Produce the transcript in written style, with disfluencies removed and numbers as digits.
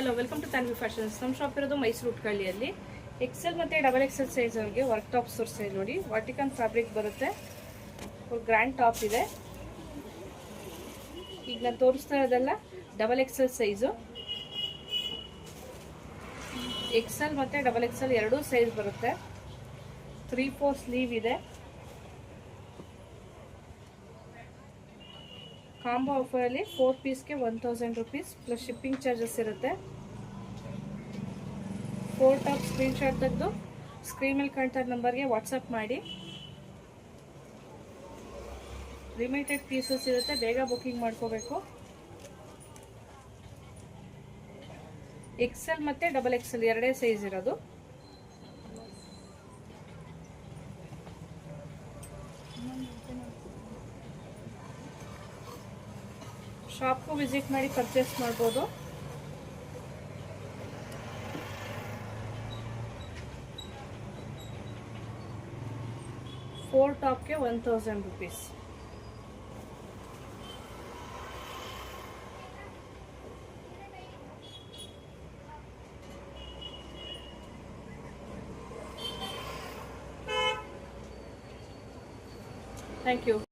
Hello, welcome to Tanvi fashions. ನಮ್ಮ shop ಇರೋದು ಮೈಸೂರು ಉಟ್ಕಳ್ಳಿಯಲ್ಲಿ. ಎಕ್ಸೆಲ್ ಮತ್ತು ಡಬಲ್ ಎಕ್ಸೆಲ್ ಸೈಜ್ ಅವ್ರಿಗೆ ವರ್ಕ್ ಟಾಪ್ಸ್ ತೋರಿಸ್ತಾ ಇದೆ ನೋಡಿ. ವಾಟಿಕನ್ ಫ್ಯಾಬ್ರಿಕ್ ಬರುತ್ತೆ, ಗ್ರ್ಯಾಂಡ್ ಟಾಪ್ ಇದೆ. ಈಗ ನಾನು ತೋರಿಸ್ತಾ ಇರೋದೆಲ್ಲ ಡಬಲ್ ಎಕ್ಸೆಲ್ ಸೈಜು. ಎಕ್ಸೆಲ್ ಮತ್ತು ಡಬಲ್ ಎಕ್ಸೆಲ್ ಎರಡೂ ಸೈಜ್ ಬರುತ್ತೆ. 3/4 ಸ್ಲೀವ್ ಇದೆ. ಕಾಂಬೋ ಆಫರಲ್ಲಿ 4 ಪೀಸ್ಗೆ 1000 rupees ಪ್ಲಸ್ ಶಿಪ್ಪಿಂಗ್ ಚಾರ್ಜಸ್ ಇರುತ್ತೆ. 4 ಟಾಪ್ ಸ್ಕ್ರೀನ್ಶಾಟ್ ತೆಗೆದು ಸ್ಕ್ರೀನ್ ಮೇಲೆ ಕಾಣ್ತಾ ನಂಬರ್ಗೆ ವಾಟ್ಸಪ್ ಮಾಡಿ. ಲಿಮಿಟೆಡ್ ಪೀಸಸ್ ಇರುತ್ತೆ, ಬೇಗ ಬುಕ್ಕಿಂಗ್ ಮಾಡ್ಕೋಬೇಕು. ಎಕ್ಸೆಲ್ ಮತ್ತು ಡಬಲ್ ಎಕ್ಸೆಲ್ ಎರಡೇ ಸೈಜ್ ಇರೋದು. ಶಾಪ್ಗೂ ವಿಸಿಟ್ ಮಾಡಿ ಪರ್ಚೇಸ್ ಮಾಡ್ಬೋದು. ಫೋರ್ ಟಾಪ್ಗೆ 1000 rupees. Thank you.